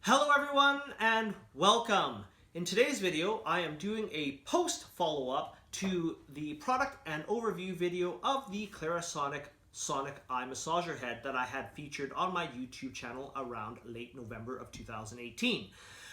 Hello everyone and welcome. In today's video, I am doing a post follow-up to the product and overview video of the Clarisonic Eye Massager Head that I had featured on my YouTube channel around late November of 2018.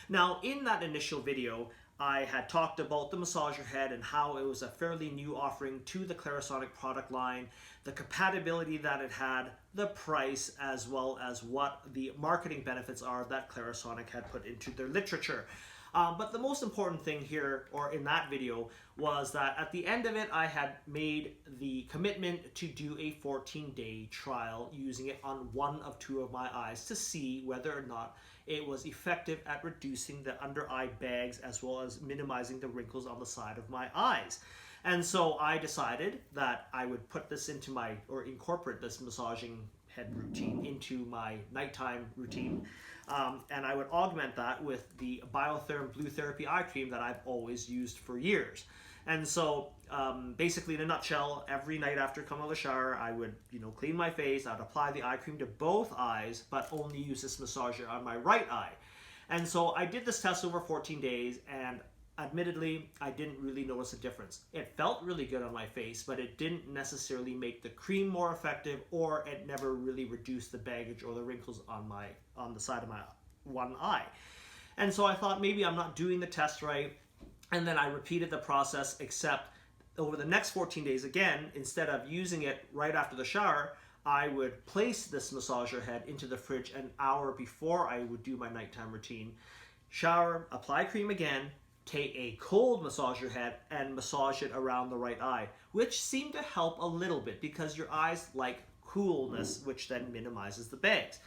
Now, in that initial video, I had talked about the massager head and how it was a fairly new offering to the Clarisonic product line, the compatibility that it had, the price, as well as what the marketing benefits are that Clarisonic had put into their literature. But the most important thing here, or in that video, was that at the end of it, I had made the commitment to do a 14-day trial using it on one of two of my eyes to see whether or not it was effective at reducing the under eye bags as well as minimizing the wrinkles on the side of my eyes. And so I decided that I would put this into incorporate this massaging head routine into my nighttime routine. And I would augment that with the Biotherm Blue Therapy eye cream that I've always used for years. And so basically, in a nutshell, every night after coming out of the shower, I would clean my face, I'd apply the eye cream to both eyes, but only use this massager on my right eye. And so I did this test over 14 days, and admittedly, I didn't really notice a difference. It felt really good on my face, but it didn't necessarily make the cream more effective, or it never really reduced the baggage or the wrinkles on the side of my one eye. And so I thought maybe I'm not doing the test right. And then I repeated the process, except over the next 14 days again, instead of using it right after the shower, I would place this massager head into the fridge an hour before I would do my nighttime routine. Shower, apply cream again, take a cold massager head and massage it around the right eye, which seemed to help a little bit because your eyes like coolness, which then minimizes the bags.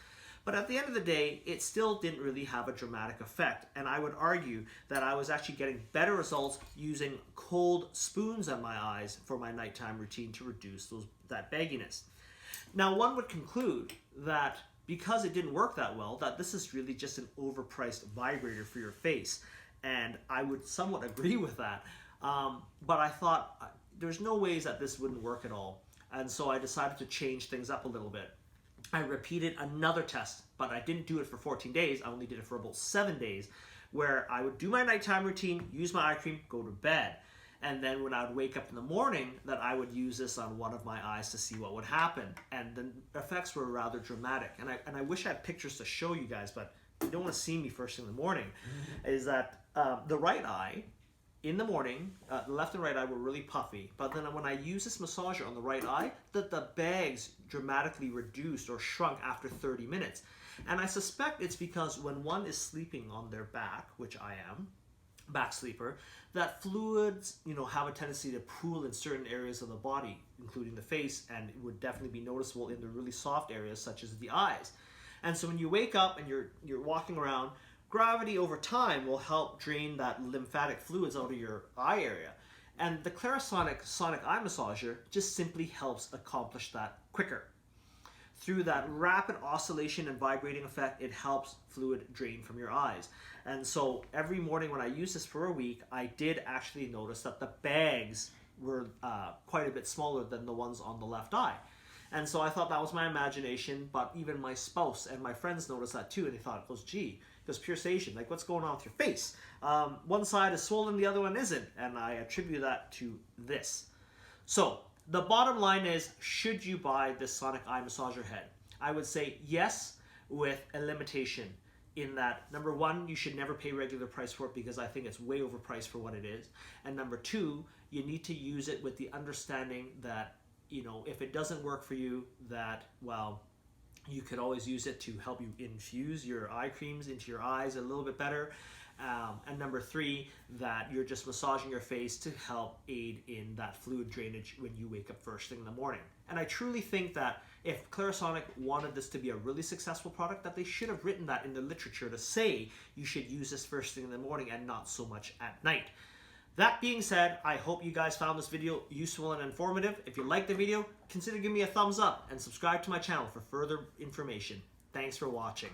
But at the end of the day, it still didn't really have a dramatic effect, and I would argue that I was actually getting better results using cold spoons on my eyes for my nighttime routine to reduce that bagginess. Now, one would conclude that because it didn't work that well, that this is really just an overpriced vibrator for your face, and I would somewhat agree with that. But I thought there's no ways that this wouldn't work at all, and so I decided to change things up a little bit. I repeated another test, but I didn't do it for 14 days. I only did it for about 7 days, where I would do my nighttime routine, use my eye cream, go to bed. And then when I would wake up in the morning, that I would use this on one of my eyes to see what would happen. And the effects were rather dramatic. And I wish I had pictures to show you guys, but you don't want to see me first thing in the morning. Is that the right eye, in the morning, the left and right eye were really puffy, but then when I use this massager on the right eye, the bags dramatically reduced or shrunk after 30 minutes. And I suspect it's because when one is sleeping on their back, which I am, back sleeper, that fluids, have a tendency to pool in certain areas of the body, including the face, and it would definitely be noticeable in the really soft areas such as the eyes. And so when you wake up and you're walking around, gravity over time will help drain that lymphatic fluids out of your eye area. And the Clarisonic Eye Massager just simply helps accomplish that quicker. Through that rapid oscillation and vibrating effect, it helps fluid drain from your eyes. And so every morning when I used this for a week, I did actually notice that the bags were quite a bit smaller than the ones on the left eye. And so I thought that was my imagination, but even my spouse and my friends noticed that too, and they thought, gee, because pulsation, like what's going on with your face? One side is swollen, the other one isn't, and I attribute that to this. So the bottom line is, should you buy this Sonic Eye Massager Head? I would say yes, with a limitation in that, number one, you should never pay regular price for it because I think it's way overpriced for what it is. And number two, you need to use it with the understanding that, if it doesn't work for you, that, well, you could always use it to help you infuse your eye creams into your eyes a little bit better. And number three, that you're just massaging your face to help aid in that fluid drainage when you wake up first thing in the morning. And I truly think that if Clarisonic wanted this to be a really successful product, that they should have written that in the literature to say you should use this first thing in the morning and not so much at night. That being said, I hope you guys found this video useful and informative. If you liked the video, consider giving me a thumbs up and subscribe to my channel for further information. Thanks for watching.